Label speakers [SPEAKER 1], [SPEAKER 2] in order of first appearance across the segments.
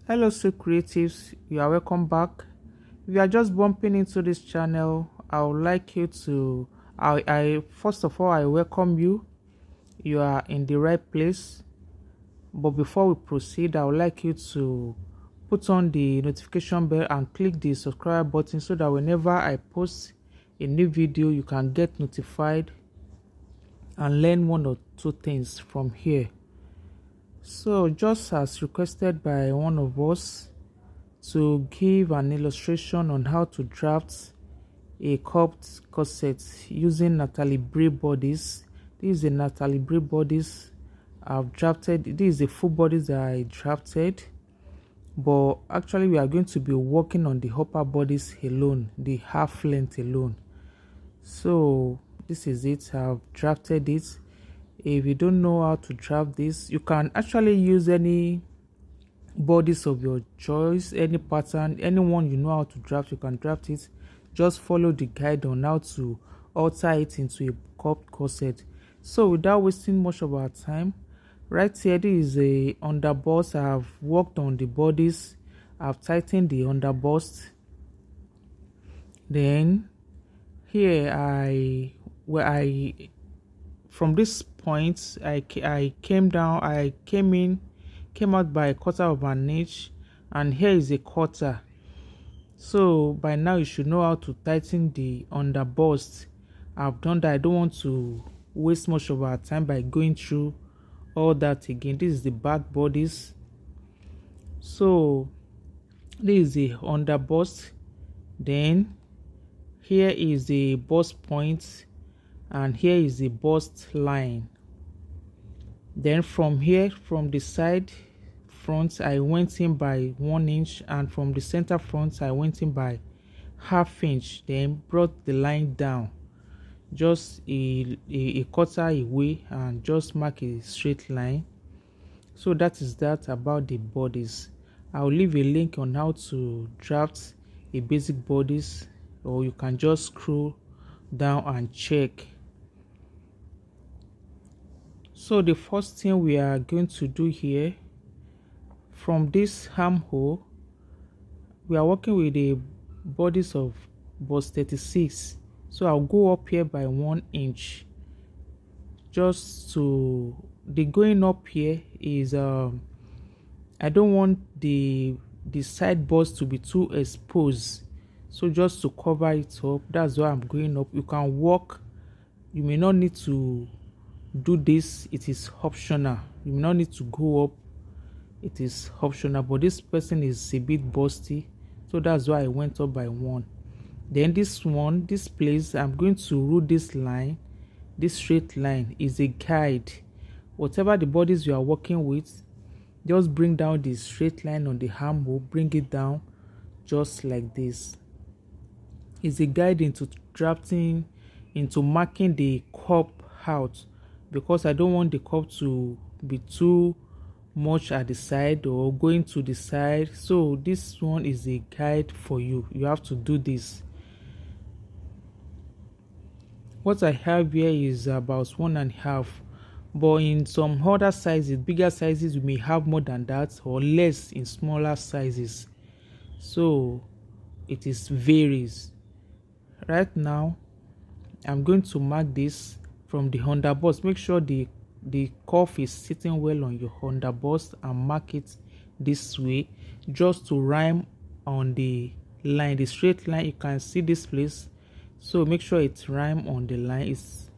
[SPEAKER 1] Hello, so creatives, you are welcome back. If you are just bumping into this channel, I would like you to I first of all I welcome you. You are in the right place. But before we proceed, I would like you to put on the notification bell and click the subscribe button so that whenever I post a new video, you can get notified and learn one or two things from here. So, just as requested by one of us, to give an illustration on how to draft a cupped corset using Natalie Bray bodies. This is a Natalie Bray bodies I've drafted. This is the full bodies that I drafted, but actually we are going to be working on the upper bodies alone, the half length alone. So this is it. I've drafted it. If you don't know how to draft this, you can actually use any bodies of your choice, any pattern, anyone you know how to draft, you can draft it. Just follow the guide on how to alter it into a cup corset. So without wasting much of our time, right here, this is a underbust. I've worked on the bodies, I've tightened the underbust. Then here from this point I came down, I came out by a quarter of an inch, and here is a quarter. So by now you should know how to tighten the underbust. I've done that. I don't want to waste much of our time by going through all that again. This is the back bodies. So this is the underbust. Then here is the bust point, and here is the bust line. Then from here, from the side front, I went in by 1 inch, and from the center front I went in by ½ inch. Then brought the line down just a quarter away and just mark a straight line. So that is that about the bodies. I'll leave a link on how to draft a basic bodies, or you can just scroll down and check. So the first thing we are going to do here, from this armhole, we are working with the bodies of bust 36. So I'll go up here by 1 inch. Just to the going up here is I don't want the side bust to be too exposed. So just to cover it up, that's why I'm going up. You can walk, you may not need to do this, it is optional. You may not need to go up, it is optional. But this person is a bit busty, so that's why I went up by 1. Then this place, I'm going to rule this line. This straight line is a guide. Whatever the bodies you are working with, just bring down the straight line on the armhole, bring it down just like this. It's a guide into drafting, into marking the cup out, because I don't want the cup to be too much at the side or going to the side. So this one is a guide for you. You have to do this. What I have here is about 1.5, but in some other sizes, bigger sizes, you may have more than that, or less in smaller sizes. So it is varies. Right now I'm going to mark this from the underbust. Make sure the cuff is sitting well on your underbust, and mark it this way just to rhyme on the line, the straight line. You can see this place, so make sure it's rhyme on the line, it's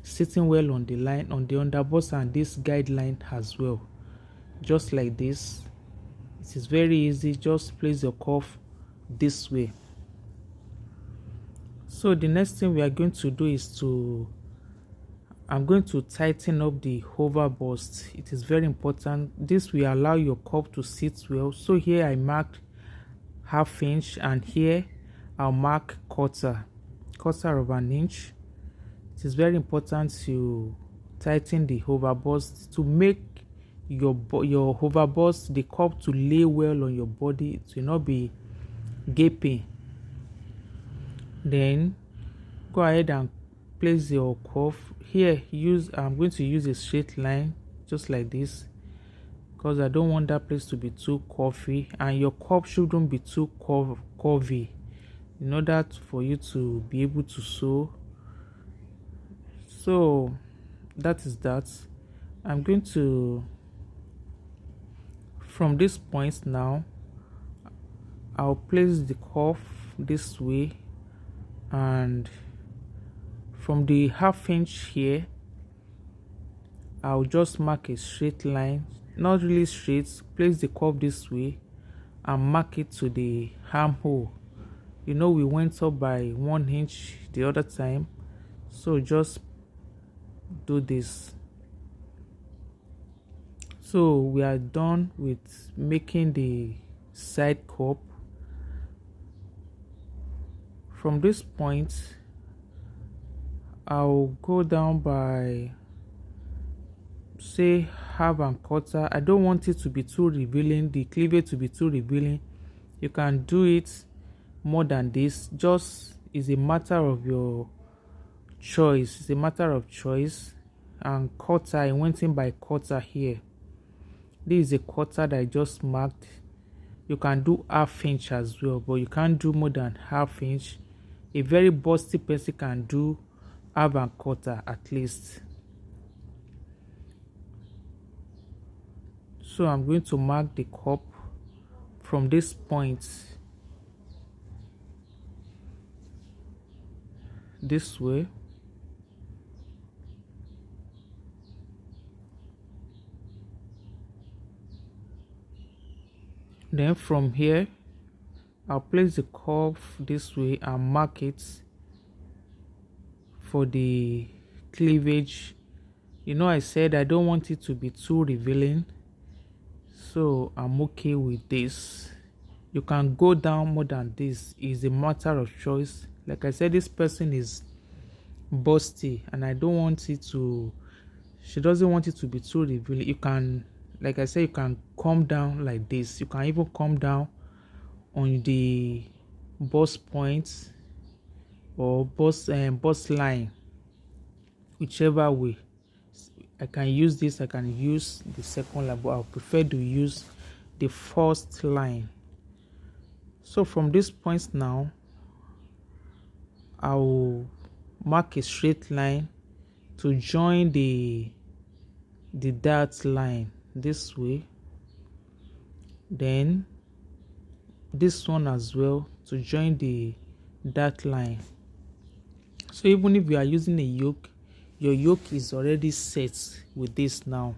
[SPEAKER 1] sitting well on the line, on the underbust, and this guideline as well, just like this. It is very easy. Just place your cuff this way. So the next thing we are going to do is I'm going to tighten up the over bust. It is very important. This will allow your cup to sit well. So here I marked ½ inch, and here I'll mark quarter of an inch. It is very important to tighten the over bust to make your over bust, the cup, to lay well on your body. It will not be gaping. Then go ahead and place your cuff here. I'm going to use a straight line just like this. because I don't want that place to be too curvy, and your cup shouldn't be too curvy in order for you to be able to sew. So that is that. I'm going to, from this point now, I'll place the cuff this way, and from the half inch here I'll just mark a straight line, not really straight, place the cuff this way and mark it to the armhole. You know, we went up by 1 inch the other time, so just do this. So we are done with making the side cup. From this point I'll go down by, say, half and quarter. I don't want it to be too revealing, the cleavage to be too revealing. You can do it more than this, just is a matter of your choice. It's a matter of choice. And quarter, I went in by quarter here. This is a quarter that I just marked. You can do half inch as well, but you can't do more than half inch. A very busty person can do half and quarter at least. So I'm going to mark the cup from this point this way. Then from here I'll place the cuff this way and mark it for the cleavage. You know, I said I don't want it to be too revealing, so I'm okay with this. You can go down more than this, is a matter of choice. Like I said, this person is busty and I don't want it to, she doesn't want it to be too revealing. You can, like I said, you can come down like this. You can even come down on the bust point or bust line, whichever way. I can use this, I can use the second line, but I prefer to use the first line. So from this point now I will mark a straight line to join the dart line this way, then this one as well to join the dart line. So even if you are using a yoke, your yoke is already set with this now.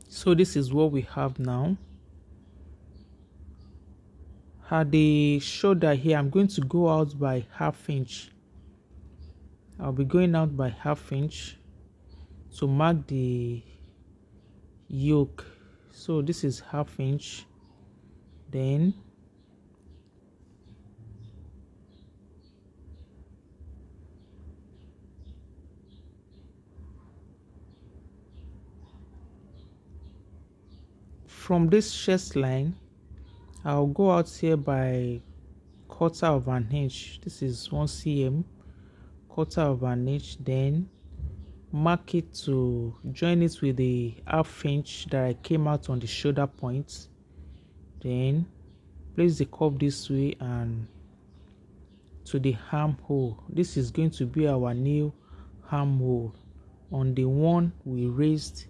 [SPEAKER 1] So this is what we have now. At the shoulder here, I'm going to go out by half inch. I'll be going out by half inch to mark the yoke. So this is half inch. Then from this chest line I'll go out here by quarter of an inch. This is 1 cm, quarter of an inch. Then mark it to join it with the half inch that I came out on the shoulder point. Then place the cup this way and to the armhole. This is going to be our new armhole on the one we raised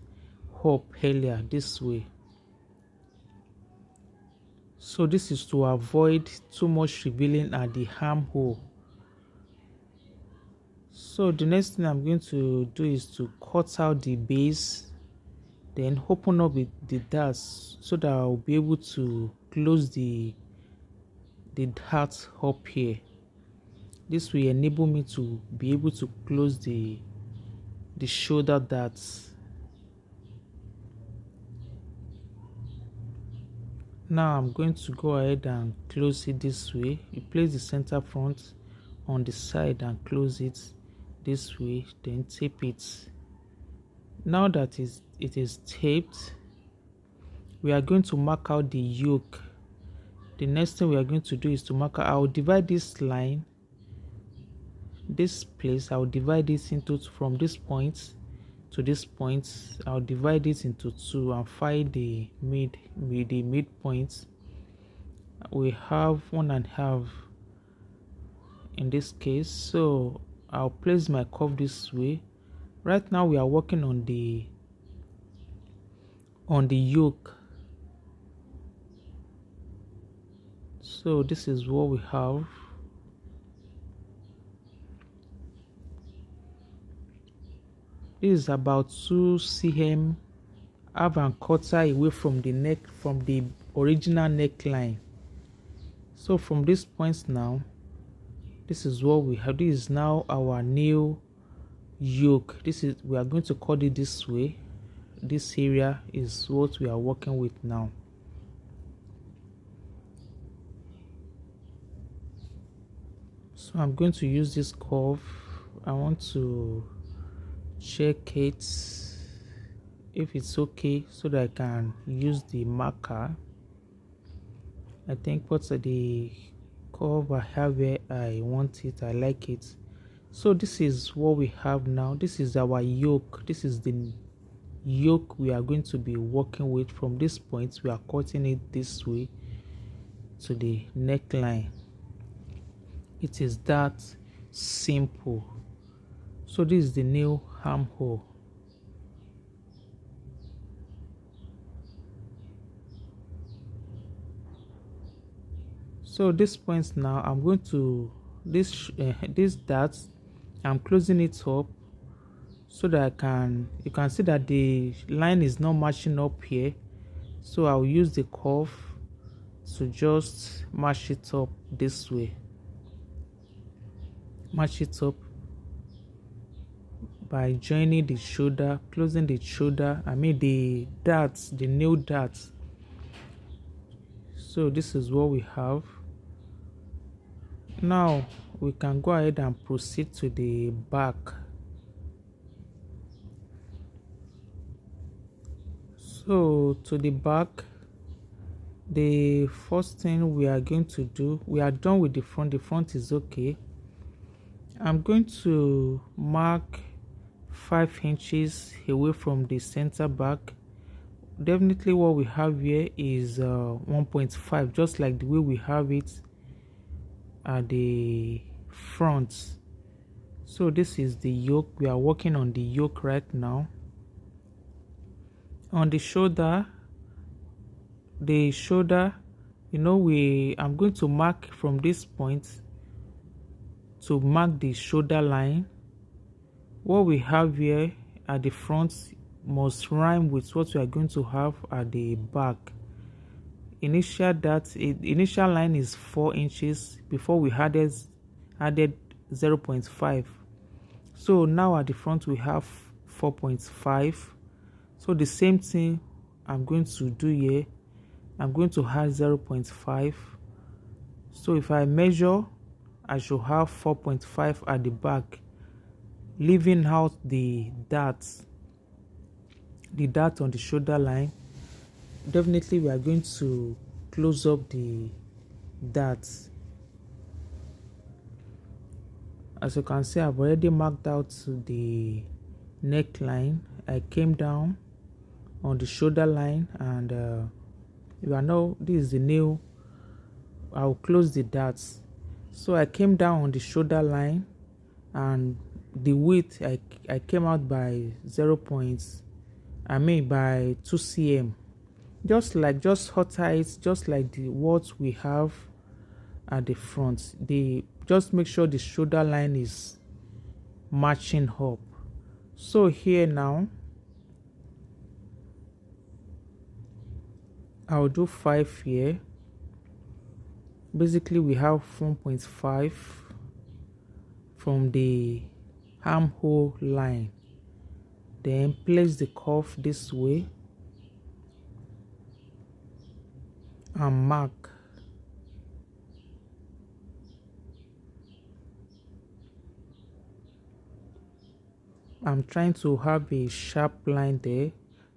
[SPEAKER 1] up earlier this way. So this is to avoid too much revealing at the armhole. So the next thing I'm going to do is to cut out the base, then open up with the darts so that I'll be able to close the dart up here. This will enable me to be able to close the shoulder darts. Now I'm going to go ahead and close it this way. You place the center front on the side and close it this way, then tape it. Now that it is taped, we are going to mark out the yoke. The next thing we are going to do is to mark out, I'll divide this line this place, I'll divide this into from this point to this point. I'll divide it into two and find the midpoint. We have 1.5 in this case, so I'll place my curve this way. Right now we are working on the yoke, so this is what we have. This is about 2 cm half and quarter away from the neck, from the original neckline. So from this point now, this is what we have. This is now our new yoke. We are going to cut it this way. This area is what we are working with now. So I'm going to use this curve. I want to check it if it's okay so that I can use the marker. I think what's the curve I have where I want it, I like it. So this is what we have now. This is our yoke. This is the yoke we are going to be working with. From this point we are cutting it this way to the neckline. It is that simple. So this is the new armhole. So this point now, I'm going to this dart, I'm closing it up so that you can see that the line is not matching up here. So I'll use the curve to just match it up this way. Match it up by joining the shoulder, closing the shoulder, the darts, the nail darts. So this is what we have. Now we can go ahead and proceed to the back. So to the back, the first thing we are going to do, we are done with the front is okay. I'm going to mark 5 inches away from the center back. Definitely what we have here is 1.5, just like the way we have it at the front. So this is the yoke. We are working on the yoke right now. On the shoulder, I'm going to mark from this point to mark the shoulder line. What we have here at the front must rhyme with what we are going to have at the back. Initial line is 4 inches before we added 0.5. So now at the front we have 4.5. So the same thing I'm going to do here. I'm going to add 0.5. So if I measure, I should have 4.5 at the back, leaving out the dart on the shoulder line. Definitely we are going to close up the darts. As you can see, I've already marked out the neckline. I came down on the shoulder line, and this is the nail. I'll close the darts. So I came down on the shoulder line, and the width I came out by by 2 cm. Just hotter it, just like what we have at the front. Just make sure the shoulder line is matching up. So here now, I'll do 5 here. Basically we have 1.5 from the armhole line. Then place the curve this way and mark. I'm trying to have a sharp line there.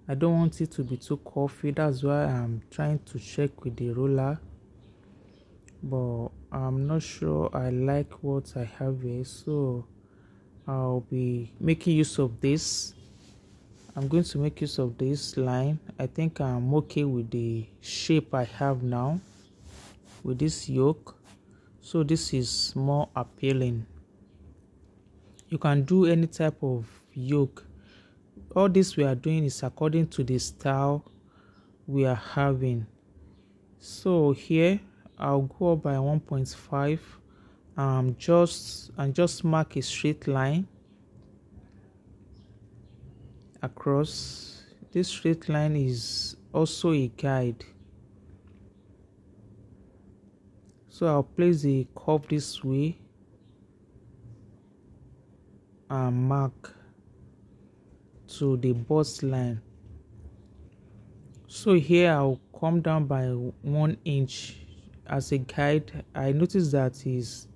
[SPEAKER 1] I don't want it to be too curvy. That's why I'm trying to check with the ruler. But I'm not sure I like what I have here, so I'll be making use of this. I'm going to make use of this line. I think I'm okay with the shape I have now with this yoke, so this is more appealing. You can do any type of yoke. All this we are doing is according to the style we are having. So here I'll go up by 1.5, just mark a straight line across. This straight line is also a guide, so I'll place the curve this way and mark to the bust line. So here I'll come down by 1 inch as a guide. I notice that is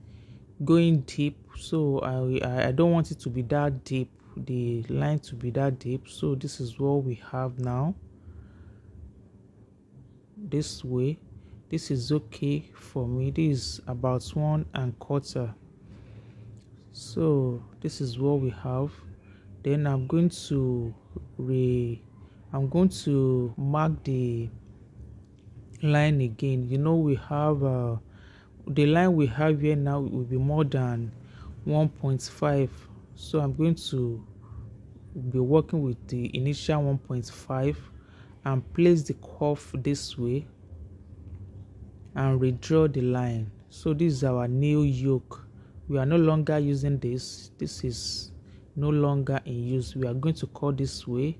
[SPEAKER 1] going deep, so I don't want it to be that deep, the line to be that deep. So this is what we have now. This way, this is okay for me. This is about 1.25. So this is what we have. Then I'm going to mark the line again. We have the line we have here now will be more than 1.5, so I'm going to be working with the initial 1.5 and place the curve this way and redraw the line. So this is our new yoke. We are no longer using this. This is no longer in use. We are going to cut this way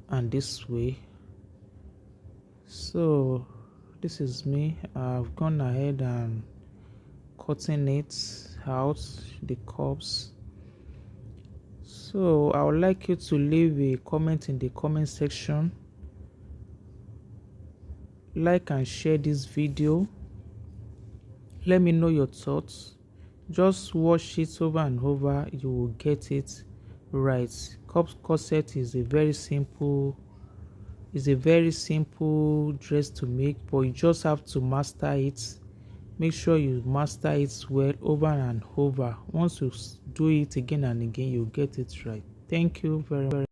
[SPEAKER 1] and this way. So this is me. I've gone ahead and cutting it out, the curves. So I would like you to leave a comment in the comment section. Like and share this video. Let me know your thoughts. Just watch it over and over, you will get it right. Corset is a very simple dress to make, but you just have to master it. Make sure you master it well over and over. Once you do it again and again, you get it right. Thank you very much.